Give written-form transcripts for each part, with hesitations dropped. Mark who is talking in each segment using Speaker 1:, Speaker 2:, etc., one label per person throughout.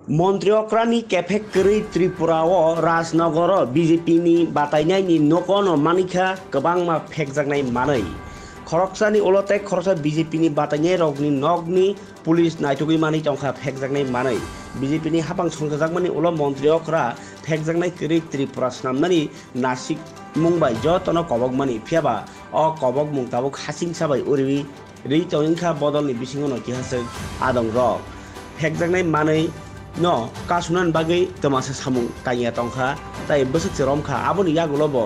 Speaker 1: मन्त्रिफ्रानि केफेक्टरि त्रिपुराव राजनगर बिजेपिनि बातायनायनि नकन मानिखा गोबांमा फेकजानाय मानै खरकसानि उलते खरसा बिजेपिनि बातायनाय रगनि नगनि पुलिस नायथुगै मानि टंखा फेकजानाय मानै बिजेपिनि हाबां संजाजाकमानि उल मन्त्रिफ्रा फेकजानाय करि त्रिपुरा स्नामनानि नासिक मुंबाय जतन कबकमानि फियाबा अ कबक मुंताबुक हासिं साबाय उरिबि रि टनिंखा बदलनि बिसिङाव किहासक आदं रक फेकजानाय मानै no kasunan bagai temasa samung tanya tongkha tai besek romkha aboni yagulobo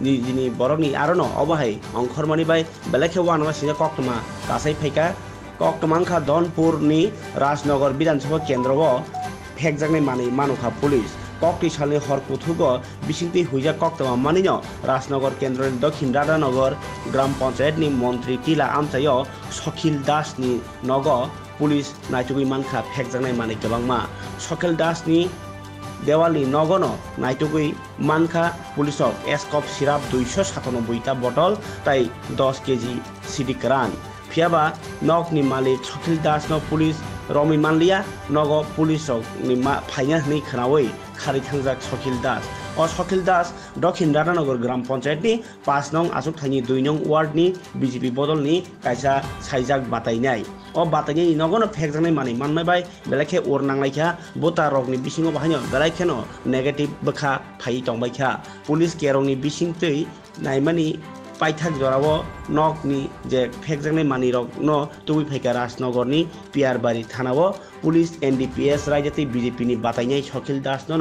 Speaker 1: ni boroni arono obahai ongkhormani bai belekhe wanwa sine koktoma kasai phaika koktomangkha donpur ni rajnagar bidansabha kendra o phekjaknai mani manukha police kokti salni horkuthugo bisingti huija koktoma manino rajnagar kendra dakhin radanagar gram panchayat ni montri tila amchayo sokhil das ni nogo police नायथुगै मानखा फेकजानाय माने गोबांमा सकेल दासनि देवालनि नगन नायथुगै मानखा पुलिसक एसकप syrup 297 टा बटल ताई 10 केजी सिडी करान फियाबा नकनि मालिक सकेल दास न पुलिस रमि मानलिया नग पुलिसक नि फाइना हनै खनावै खारि थांजाक सकेल दास अ सकेल दास दक्षिण राधानगर ग्राम पञ्चायतनि 5 नং आसुक थाइनि 2 नং वार्डनि बिजेपि बदलनि कायसा साइजाक बातायनाय अ बातायनाय नगन फेकजानाय माने माननाय बाय बेलाखे अर नांलायखा बोता रगनि बिसिङाव बाहायनो बेलाखेनो नेगेटिभ बखा फाइ टंबायखा पुलिस केरंनि बिसिंतै नायमानि पाइथाक जराव नकनि जे फेकजानाय मानि रग न तुबि फाइका राजनगरनि पियारबारि थानाव पुलिस एनडीपीएस रायजाति बीजेपी बातायनाय सकिल दास न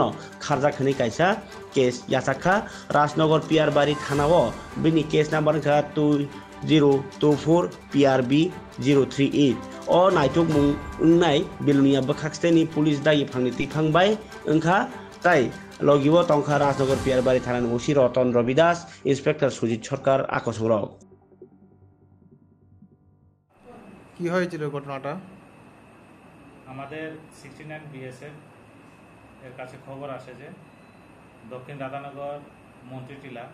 Speaker 1: खारजाखनै कायसा केस याचाखा राजनगर पियारबारि थानाव बिनि केस नम्बर 2024 PRB 038 अ नायथुक मुंनाय बिलनिया बखाक्सतेनि पुलिस दायि फांनि तिफांबाय ओंखा ताई लगिव टंखा राजनगर पियारबारि थानानि ओसि रतन रविदास इंस्पेक्टर सुजित सरकार আকসরক
Speaker 2: কি হয়েছিল ঘটনাটা?
Speaker 3: আমাদের 69 বিএসএফ এর কাছে খবর আসে যে দক্ষিণ রাধানগর মন্ত্রী টিলা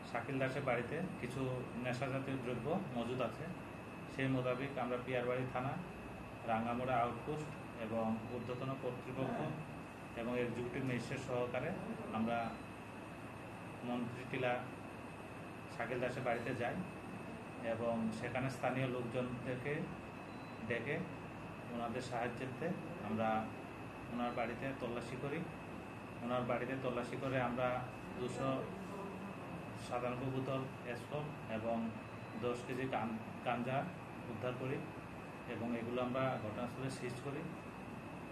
Speaker 3: শাকিল দাসের বাড়িতে কিছু নেশা জাতীয় দ্রব্য মজুদ আছে। সেই মোতাবেক আমরা পিয়ারবাড়ি থানা, রাঙ্গামোড়া আউটপোস্ট এবং ঊর্ধ্বতন কর্তৃপক্ষ এবং এক্সিকিউটিভ ম্যাজিস্ট্রেট সহকারে আমরা মন্ত্রী টিলা শাকিল দাসের বাড়িতে যাই এবং সেখানে স্থানীয় লোকজনদেরকে ডেকে ওনাদের সাহায্যেতে আমরা ওনার বাড়িতে তল্লাশি করি। ওনার বাড়িতে তল্লাশি করে আমরা 297 বোতল এসকপ এবং 10 কেজি গাঞ্জা উদ্ধার করি এবং এগুলো আমরা ঘটনাস্থলে সিজ করি।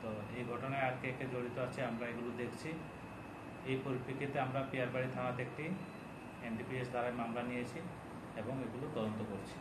Speaker 3: তো এই ঘটনায় আর কে কে জড়িত আছে আমরা এগুলো দেখছি। এই পরিপ্রেক্ষিতে আমরা পিয়ারবাড়ি থানাতে একটি এনডিপিএস ধারায় মামলা নিয়েছি এবং এগুলো তদন্ত করছি।